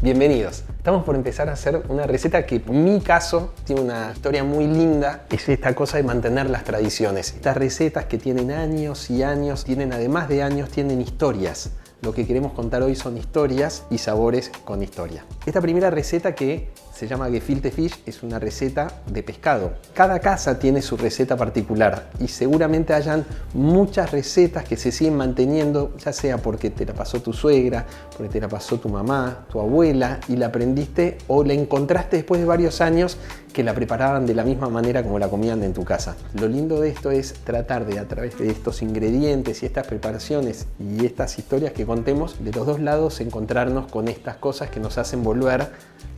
Bienvenidos. Estamos por empezar a hacer una receta que en mi caso tiene una historia muy linda. Es esta cosa de mantener las tradiciones. Estas recetas que tienen años y años, tienen además de años, tienen historias. Lo que queremos contar hoy son historias y sabores con historia. Esta primera receta que se llama Gefilte Fish es una receta de pescado. Cada casa tiene su receta particular y seguramente hayan muchas recetas que se siguen manteniendo, ya sea porque te la pasó tu suegra, porque te la pasó tu mamá, tu abuela y la aprendiste o la encontraste después de varios años que la preparaban de la misma manera como la comían en tu casa. Lo lindo de esto es tratar de, a través de estos ingredientes y estas preparaciones y estas historias que contemos, de los dos lados encontrarnos con estas cosas que nos hacen volver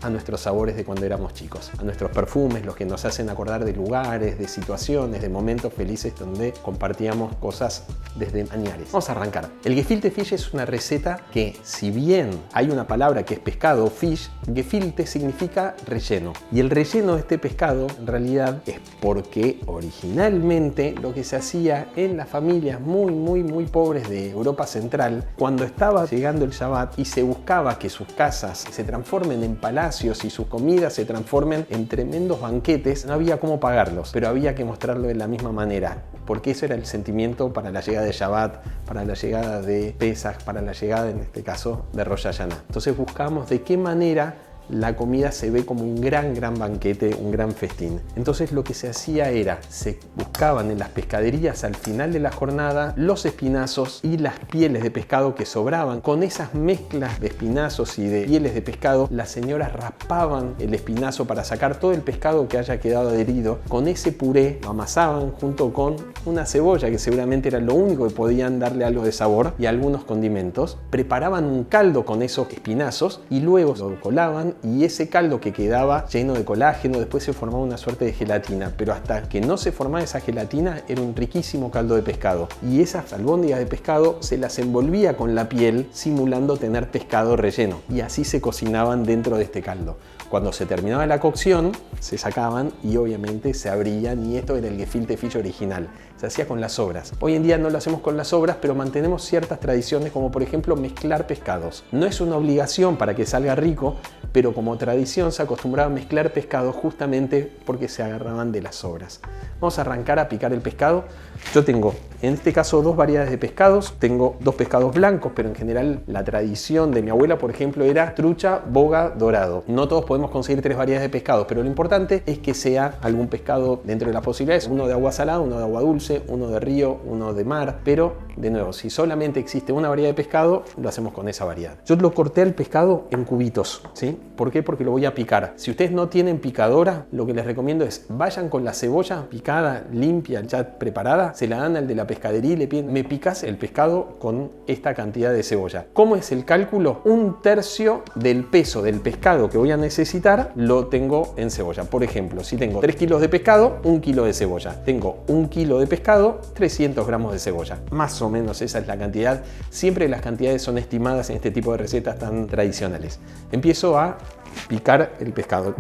a nuestros sabores de cuando éramos chicos, a nuestros perfumes, los que nos hacen acordar de lugares, de situaciones, de momentos felices donde compartíamos cosas desde añares. Vamos a arrancar. El Gefilte Fish es una receta que, si bien hay una palabra que es pescado, fish, Gefilte significa relleno. Y el relleno de este pescado en realidad es porque originalmente lo que se hacía en las familias muy pobres de Europa Central, cuando estaba llegando el Shabbat y se buscaba que sus casas se transformen en palacios y sus comidas se transformen en tremendos banquetes, no había cómo pagarlos, pero había que mostrarlo de la misma manera, porque eso era el sentimiento para la llegada de Shabbat, para la llegada de Pesach, para la llegada, en este caso, de Rosh Hashanah. Entonces buscamos de qué manera la comida se ve como un gran banquete, un gran festín. Entonces lo que se hacía era, se buscaban en las pescaderías al final de la jornada los espinazos y las pieles de pescado que sobraban. Con esas mezclas de espinazos y de pieles de pescado, las señoras raspaban el espinazo para sacar todo el pescado que haya quedado adherido. Con ese puré lo amasaban junto con una cebolla, que seguramente era lo único que podían darle algo de sabor, y algunos condimentos. Preparaban un caldo con esos espinazos y luego lo colaban, y ese caldo que quedaba lleno de colágeno después se formaba una suerte de gelatina, pero hasta que no se formaba esa gelatina era un riquísimo caldo de pescado, y esas albóndigas de pescado se las envolvía con la piel simulando tener pescado relleno, y así se cocinaban dentro de este caldo. Cuando se terminaba la cocción se sacaban y obviamente se abrían, y esto era el Gefilte Fish original. Se hacía con las sobras. Hoy en día no lo hacemos con las sobras, pero mantenemos ciertas tradiciones, como por ejemplo mezclar pescados. No es una obligación para que salga rico, pero como tradición se acostumbraba a mezclar pescados justamente porque se agarraban de las sobras. Vamos a arrancar a picar el pescado. Yo tengo, en este caso, dos variedades de pescados. Tengo dos pescados blancos, pero en general la tradición de mi abuela, por ejemplo, era trucha, boga, dorado. No todos podemos conseguir tres variedades de pescados, pero lo importante es que sea algún pescado dentro de las posibilidades. Uno de agua salada, uno de agua dulce, uno de río, uno de mar. Pero, de nuevo, si solamente existe una variedad de pescado, lo hacemos con esa variedad. Yo lo corté el pescado en cubitos, ¿sí? ¿Por qué? Porque lo voy a picar. Si ustedes no tienen picadora, lo que les recomiendo es vayan con la cebolla picada, limpia, ya preparada, se la dan al de la pescadería y le piden, me picas el pescado con esta cantidad de cebolla. ¿Cómo es el cálculo? 1/3 del peso del pescado que voy a necesitar lo tengo en cebolla. Por ejemplo, si tengo 3 kilos de pescado, 1 kilo de cebolla. Tengo 1 kilo de pescado, 300 gramos de cebolla. Más o menos esa es la cantidad. Siempre las cantidades son estimadas en este tipo de recetas tan tradicionales. Empiezo a picar el pescado.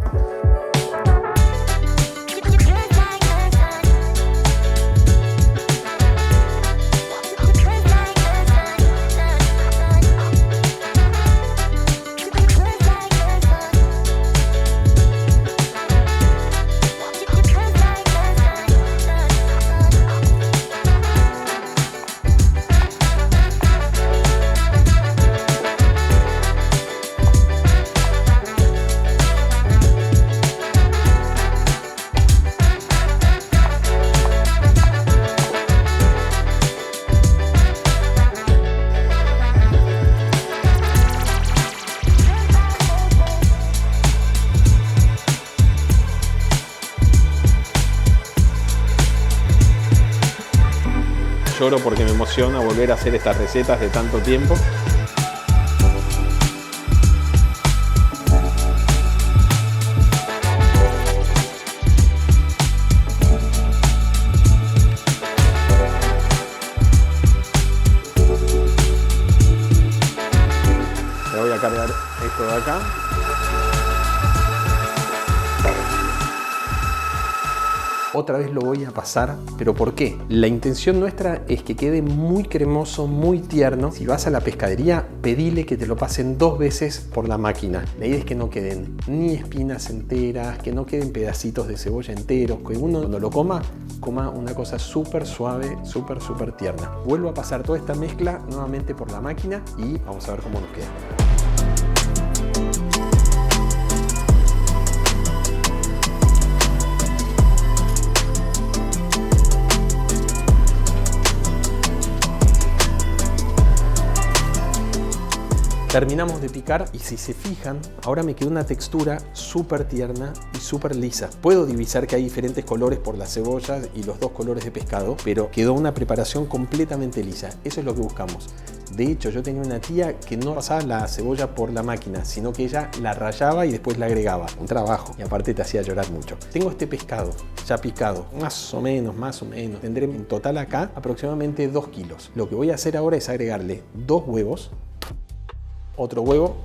Lloro porque me emociona volver a hacer estas recetas de tanto tiempo. Le voy a cargar esto de acá. Otra vez lo voy a pasar. ¿Pero por qué? La intención nuestra es que quede muy cremoso, muy tierno. Si vas a la pescadería, pedile que te lo pasen 2 veces por la máquina. La idea es que no queden ni espinas enteras, que no queden pedacitos de cebolla enteros, que uno cuando lo coma una cosa súper suave, súper tierna. Vuelvo a pasar toda esta mezcla nuevamente por la máquina y vamos a ver cómo nos queda. Terminamos de picar y si se fijan, ahora me quedó una textura súper tierna y súper lisa. Puedo divisar que hay diferentes colores por las cebollas y los 2 colores de pescado, pero quedó una preparación completamente lisa. Eso es lo que buscamos. De hecho, yo tenía una tía que no pasaba la cebolla por la máquina, sino que ella la rallaba y después la agregaba. Un trabajo. Y aparte te hacía llorar mucho. Tengo este pescado ya picado, más o menos. Tendré en total acá aproximadamente 2 kilos. Lo que voy a hacer ahora es agregarle 2 huevos. Otro huevo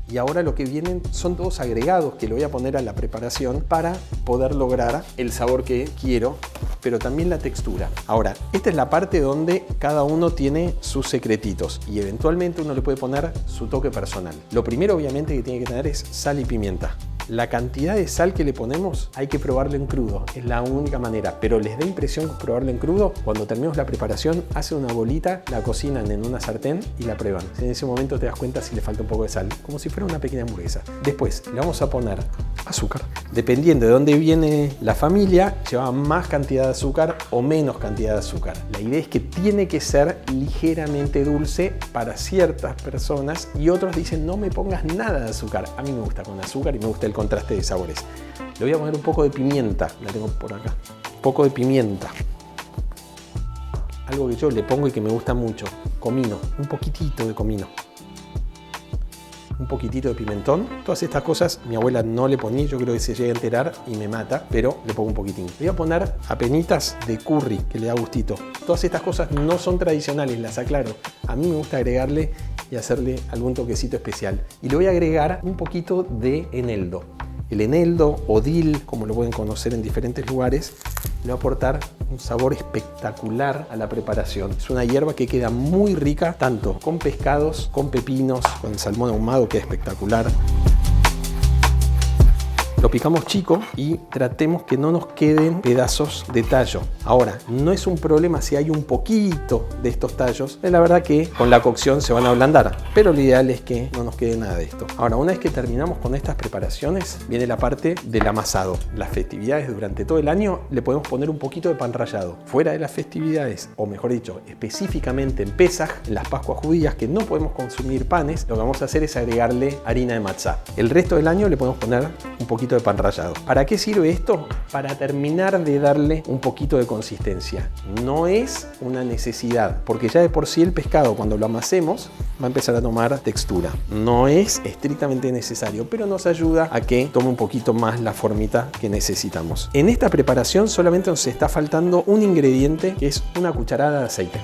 y ahora lo que vienen son 2 agregados que le voy a poner a la preparación para poder lograr el sabor que quiero, pero también la textura. Ahora, esta es la parte donde cada uno tiene sus secretitos y eventualmente uno le puede poner su toque personal. Lo primero obviamente que tiene que tener es sal y pimienta. La cantidad de sal que le ponemos hay que probarlo en crudo, es la única manera, pero les da impresión probarlo en crudo. Cuando terminemos la preparación, hacen una bolita, la cocinan en una sartén y la prueban. En ese momento te das cuenta si le falta un poco de sal, como si fuera una pequeña hamburguesa. Después le vamos a poner azúcar. Dependiendo de dónde viene la familia, lleva más cantidad de azúcar o menos cantidad de azúcar. La idea es que tiene que ser ligeramente dulce para ciertas personas y otros dicen no me pongas nada de azúcar. A mí me gusta con azúcar y me gusta el contraste de sabores. Le voy a poner un poco de pimienta, la tengo por acá. Un poco de pimienta. Algo que yo le pongo y que me gusta mucho. Comino, un poquitito de comino. Un poquitito de pimentón. Todas estas cosas mi abuela no le ponía, yo creo que se llega a enterar y me mata, pero le pongo un poquitín. Le voy a poner apenitas de curry, que le da gustito. Todas estas cosas no son tradicionales, las aclaro. A mí me gusta agregarle y hacerle algún toquecito especial. Y le voy a agregar un poquito de eneldo. El eneldo o dill, como lo pueden conocer en diferentes lugares, le va a aportar un sabor espectacular a la preparación. Es una hierba que queda muy rica, tanto con pescados, con pepinos, con salmón ahumado, que es espectacular. Lo picamos chico y tratemos que no nos queden pedazos de tallo. Ahora, no es un problema si hay un poquito de estos tallos. La verdad que con la cocción se van a ablandar, pero lo ideal es que no nos quede nada de esto. Ahora, una vez que terminamos con estas preparaciones, viene la parte del amasado. Las festividades durante todo el año le podemos poner un poquito de pan rallado. Fuera de las festividades, o mejor dicho, específicamente en Pesaj, en las Pascuas judías, que no podemos consumir panes, lo que vamos a hacer es agregarle harina de matzá. El resto del año le podemos poner un poquito de pan rallado. ¿Para qué sirve esto? Para terminar de darle un poquito de consistencia. No es una necesidad, porque ya de por sí el pescado cuando lo amasemos va a empezar a tomar textura. No es estrictamente necesario, pero nos ayuda a que tome un poquito más la formita que necesitamos. En esta preparación solamente nos está faltando un ingrediente, que es una cucharada de aceite.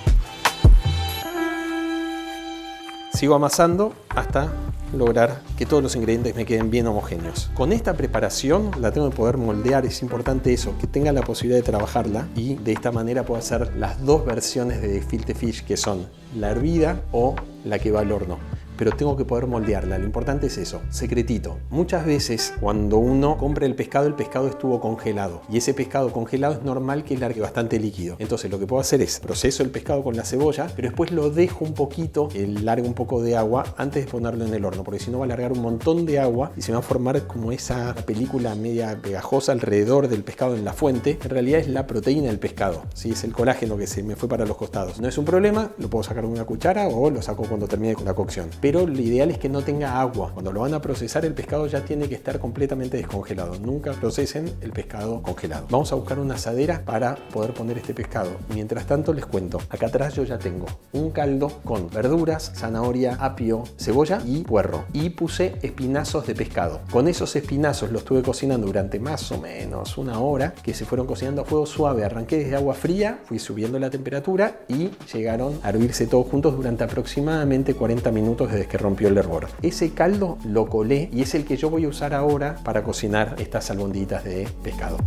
Sigo amasando hasta lograr que todos los ingredientes me queden bien homogéneos. Con esta preparación la tengo que poder moldear, es importante eso, que tenga la posibilidad de trabajarla y de esta manera puedo hacer las 2 versiones de gefilte fish, que son la hervida o la que va al horno. Pero tengo que poder moldearla, lo importante es eso. Secretito, muchas veces cuando uno compra el pescado estuvo congelado y ese pescado congelado es normal que largue bastante líquido. Entonces lo que puedo hacer es proceso el pescado con la cebolla, pero después lo dejo un poquito, que largue un poco de agua antes de ponerlo en el horno, porque si no va a largar un montón de agua y se va a formar como esa película media pegajosa alrededor del pescado en la fuente. En realidad es la proteína del pescado, ¿sí? Es el colágeno que se me fue para los costados. No es un problema, lo puedo sacar con una cuchara o lo saco cuando termine con la cocción. Pero lo ideal es que no tenga agua. Cuando lo van a procesar, el pescado ya tiene que estar completamente descongelado. Nunca procesen el pescado congelado. Vamos a buscar una asadera para poder poner este pescado. Mientras tanto les cuento, acá atrás yo ya tengo un caldo con verduras, zanahoria, apio, cebolla y puerro. Y puse espinazos de pescado. Con esos espinazos los estuve cocinando durante más o menos 1 hora, que se fueron cocinando a fuego suave. Arranqué desde agua fría, fui subiendo la temperatura y llegaron a hervirse todos juntos durante aproximadamente 40 minutos desde desde que rompió el hervor. Ese caldo lo colé y es el que yo voy a usar ahora para cocinar estas albondiguitas de pescado.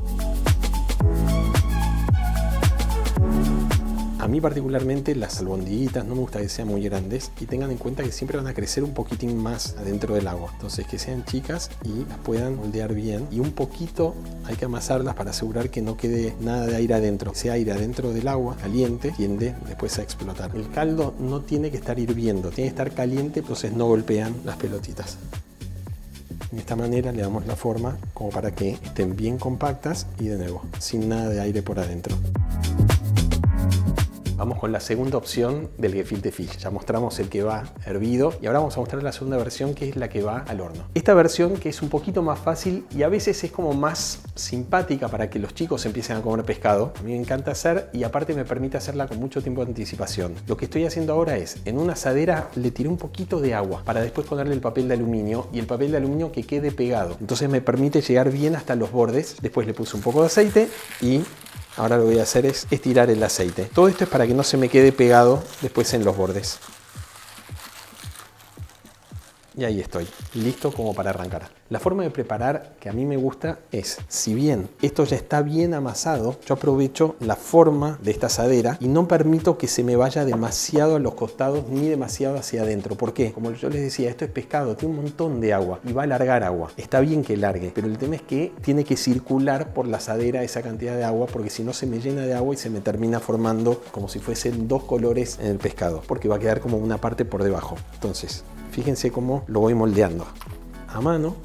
A mí particularmente las albondiguitas no me gusta que sean muy grandes y tengan en cuenta que siempre van a crecer un poquitín más adentro del agua. Entonces que sean chicas y las puedan moldear bien, y un poquito hay que amasarlas para asegurar que no quede nada de aire adentro. Ese aire adentro del agua caliente tiende después a explotar. El caldo no tiene que estar hirviendo, tiene que estar caliente, entonces no golpean las pelotitas. De esta manera le damos la forma como para que estén bien compactas y de nuevo, sin nada de aire por adentro. Vamos con la segunda opción del gefilte fish. Ya mostramos el que va hervido y ahora vamos a mostrar la segunda versión, que es la que va al horno. Esta versión, que es un poquito más fácil y a veces es como más simpática para que los chicos empiecen a comer pescado, a mí me encanta hacer, y aparte me permite hacerla con mucho tiempo de anticipación. Lo que estoy haciendo ahora es, en una asadera le tiré un poquito de agua para después ponerle el papel de aluminio, y el papel de aluminio que quede pegado. Entonces me permite llegar bien hasta los bordes. Después le puse un poco de aceite y ahora lo que voy a hacer es estirar el aceite. Todo esto es para que no se me quede pegado después en los bordes. Y ahí estoy, listo como para arrancar. La forma de preparar que a mí me gusta es, si bien esto ya está bien amasado, yo aprovecho la forma de esta asadera y no permito que se me vaya demasiado a los costados ni demasiado hacia adentro. ¿Por qué? Como yo les decía, esto es pescado, tiene un montón de agua y va a largar agua. Está bien que largue, pero el tema es que tiene que circular por la asadera esa cantidad de agua, porque si no se me llena de agua y se me termina formando como si fuesen dos colores en el pescado, porque va a quedar como una parte por debajo. Entonces, fíjense cómo lo voy moldeando a mano,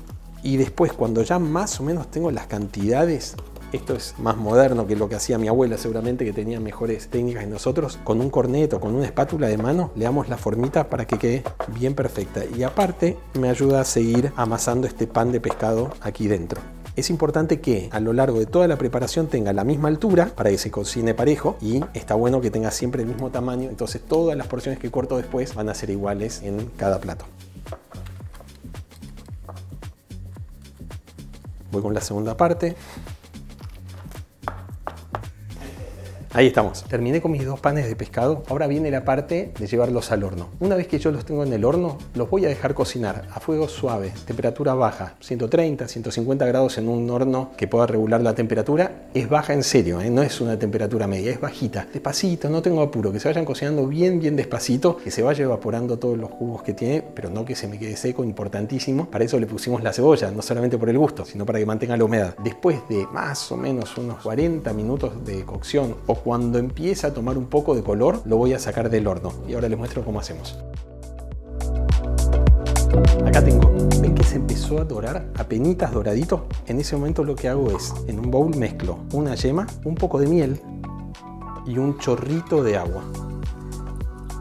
y después cuando ya más o menos tengo las cantidades, esto es más moderno que lo que hacía mi abuela seguramente, que tenía mejores técnicas que nosotros, con un corneto, con una espátula de mano, le damos la formita para que quede bien perfecta, y aparte me ayuda a seguir amasando este pan de pescado aquí dentro. Es importante que a lo largo de toda la preparación tenga la misma altura para que se cocine parejo, y está bueno que tenga siempre el mismo tamaño, entonces todas las porciones que corto después van a ser iguales en cada plato. Voy con la segunda parte. Ahí estamos. Terminé con mis dos panes de pescado. Ahora viene la parte de llevarlos al horno. Una vez que yo los tengo en el horno, los voy a dejar cocinar a fuego suave, temperatura baja, 130, 150 grados en un horno que pueda regular la temperatura. Es baja en serio, no es una temperatura media, es bajita. Despacito, no tengo apuro, que se vayan cocinando bien despacito, que se vaya evaporando todos los jugos que tiene, pero no que se me quede seco, importantísimo. Para eso le pusimos la cebolla, no solamente por el gusto, sino para que mantenga la humedad. Después de más o menos unos 40 minutos de cocción, o cuando empieza a tomar un poco de color, lo voy a sacar del horno. Y ahora les muestro cómo hacemos. Acá tengo, ¿ven que se empezó a dorar? Apenitas doradito. En ese momento lo que hago es, en un bowl mezclo una yema, un poco de miel y un chorrito de agua.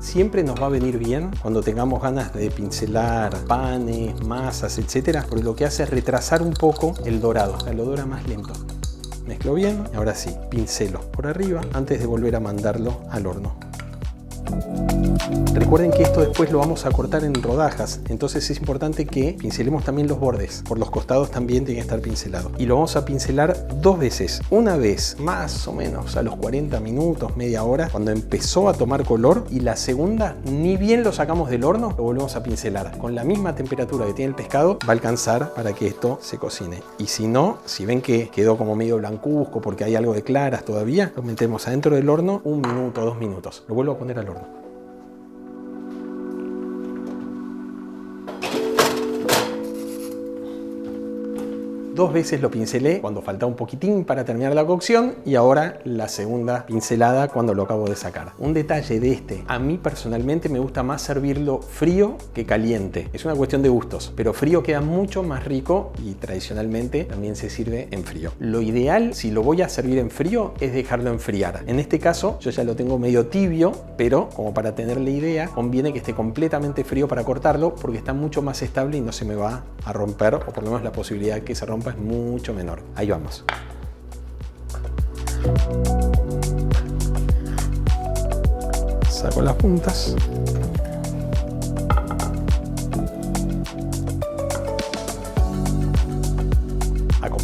Siempre nos va a venir bien cuando tengamos ganas de pincelar panes, masas, etcétera, porque lo que hace es retrasar un poco el dorado, o sea, lo dora más lento. Mezclo bien, y ahora sí, pincelo por arriba antes de volver a mandarlo al horno. Recuerden que esto después lo vamos a cortar en rodajas, entonces es importante que pincelemos también los bordes. Por los costados también tiene que estar pincelado. Y lo vamos a pincelar dos veces. Una vez más o menos a los 40 minutos, media hora, cuando empezó a tomar color. Y la segunda, ni bien lo sacamos del horno, lo volvemos a pincelar. Con la misma temperatura que tiene el pescado, va a alcanzar para que esto se cocine. Y si no, si ven que quedó como medio blancuzco porque hay algo de claras todavía, lo metemos adentro del horno 1 minuto, 2 minutos. Lo vuelvo a poner al horno. Dos veces lo pincelé cuando faltaba un poquitín para terminar la cocción, y ahora la segunda pincelada cuando lo acabo de sacar. Un detalle de este, a mí personalmente me gusta más servirlo frío que caliente. Es una cuestión de gustos, pero frío queda mucho más rico y tradicionalmente también se sirve en frío. Lo ideal, si lo voy a servir en frío, es dejarlo enfriar. En este caso yo ya lo tengo medio tibio, pero como para tener la idea, conviene que esté completamente frío para cortarlo, porque está mucho más estable y no se me va a romper, o por lo menos la posibilidad de que se rompa es mucho menor. Ahí vamos. Saco las puntas.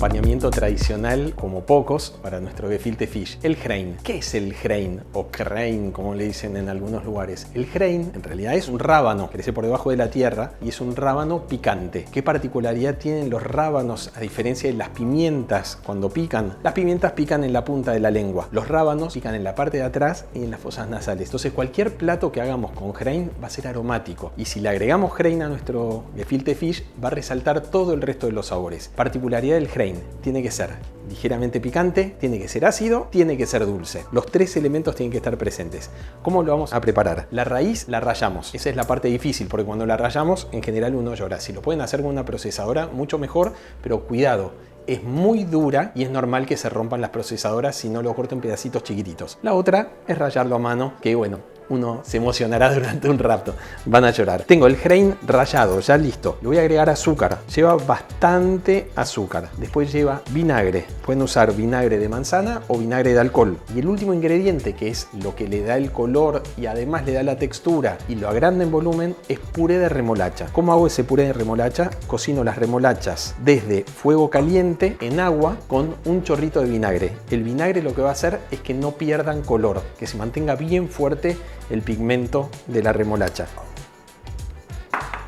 acompañamiento tradicional como pocos para nuestro gefilte fish, el Hrein. ¿Qué es el Hrein o Krein, como le dicen en algunos lugares? El Hrein en realidad es un rábano, crece por debajo de la tierra y es un rábano picante. ¿Qué particularidad tienen los rábanos a diferencia de las pimientas cuando pican? Las pimientas pican en la punta de la lengua, los rábanos pican en la parte de atrás y en las fosas nasales. Entonces cualquier plato que hagamos con Hrein va a ser aromático y si le agregamos Hrein a nuestro gefilte fish va a resaltar todo el resto de los sabores. Particularidad del Hrein: tiene que ser ligeramente picante, tiene que ser ácido, tiene que ser dulce. Los tres elementos tienen que estar presentes. ¿Cómo lo vamos a preparar? La raíz la rallamos. Esa es la parte difícil porque cuando la rallamos en general uno llora. Si lo pueden hacer con una procesadora mucho mejor, pero cuidado. Es muy dura y es normal que se rompan las procesadoras si no lo corto en pedacitos chiquititos. La otra es rallarlo a mano, que bueno, uno se emocionará durante un rato. Van a llorar. Tengo el Hrein rallado, ya listo. Le voy a agregar azúcar. Lleva bastante azúcar. Después lleva vinagre. Pueden usar vinagre de manzana o vinagre de alcohol. Y el último ingrediente, que es lo que le da el color y además le da la textura y lo agranda en volumen, es puré de remolacha. ¿Cómo hago ese puré de remolacha? Cocino las remolachas desde fuego caliente en agua con un chorrito de vinagre. El vinagre lo que va a hacer es que no pierdan color, que se mantenga bien fuerte el pigmento de la remolacha.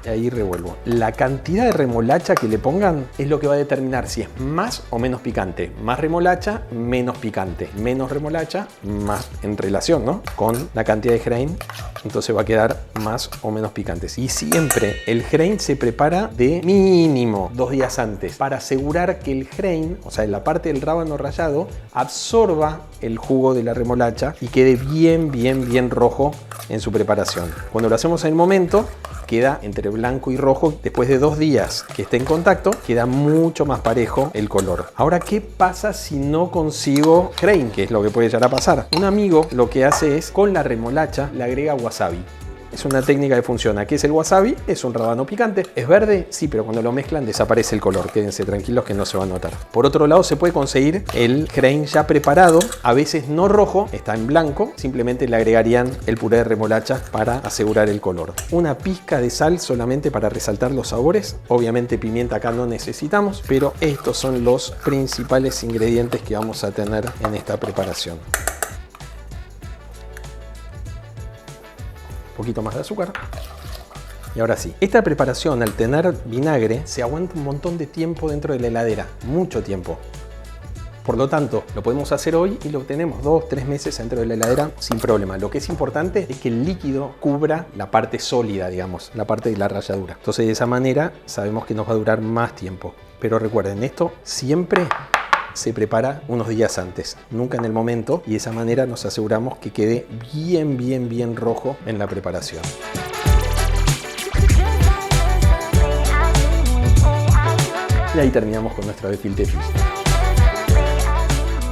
Y ahí revuelvo. La cantidad de remolacha que le pongan es lo que va a determinar si es más o menos picante. Más remolacha, menos picante. Menos remolacha, más en relación, ¿no?, con la cantidad de Hrein. Entonces va a quedar más o menos picante. Y siempre el Hrein se prepara de mínimo 2 días antes para asegurar que el Hrein, o sea, la parte del rábano rallado, absorba el jugo de la remolacha y quede bien rojo en su preparación. Cuando lo hacemos en el momento, queda entre blanco y rojo. Después de 2 días que esté en contacto, queda mucho más parejo el color. Ahora, ¿qué pasa si no consigo Hrein? ¿Qué es lo que puede llegar a pasar? Un amigo lo que hace es, con la remolacha, le agrega wasabi. Es una técnica que funciona. ¿Qué es el wasabi? Es un rábano picante. ¿Es verde? Sí, pero cuando lo mezclan desaparece el color. Quédense tranquilos que no se va a notar. Por otro lado, se puede conseguir el Hrein ya preparado, a veces no rojo, está en blanco. Simplemente le agregarían el puré de remolacha para asegurar el color. Una pizca de sal solamente para resaltar los sabores. Obviamente pimienta acá no necesitamos, pero estos son los principales ingredientes que vamos a tener en esta preparación. Un poquito más de azúcar. Y ahora sí, esta preparación, al tener vinagre, se aguanta un montón de tiempo dentro de la heladera, mucho tiempo. Por lo tanto, lo podemos hacer hoy y lo tenemos 2-3 meses dentro de la heladera sin problema. Lo que es importante es que el líquido cubra la parte sólida, digamos, la parte de la ralladura. Entonces, de esa manera sabemos que nos va a durar más tiempo. Pero recuerden, esto siempre se prepara unos días antes, nunca en el momento, y de esa manera nos aseguramos que quede bien rojo en la preparación. Y ahí terminamos con nuestra gefilte fish.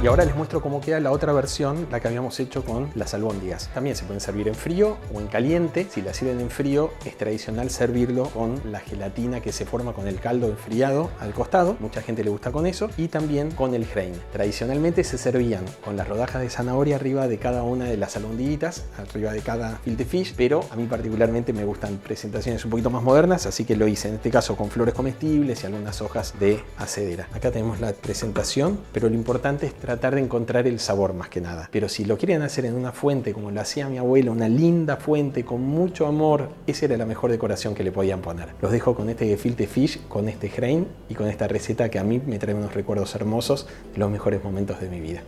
Y ahora les muestro cómo queda la otra versión, la que habíamos hecho con las albóndigas. También se pueden servir en frío o en caliente. Si la sirven en frío, es tradicional servirlo con la gelatina que se forma con el caldo enfriado al costado. Mucha gente le gusta con eso. Y también con el Hrein. Tradicionalmente se servían con las rodajas de zanahoria arriba de cada una de las albondiguitas, arriba de cada gefilte fish, pero a mí particularmente me gustan presentaciones un poquito más modernas, así que lo hice en este caso con flores comestibles y algunas hojas de acedera. Acá tenemos la presentación, pero lo importante es tratar de encontrar el sabor más que nada. Pero si lo quieren hacer en una fuente como lo hacía mi abuela, una linda fuente con mucho amor, esa era la mejor decoración que le podían poner. Los dejo con este gefilte fish, con este Hrein y con esta receta que a mí me trae unos recuerdos hermosos de los mejores momentos de mi vida.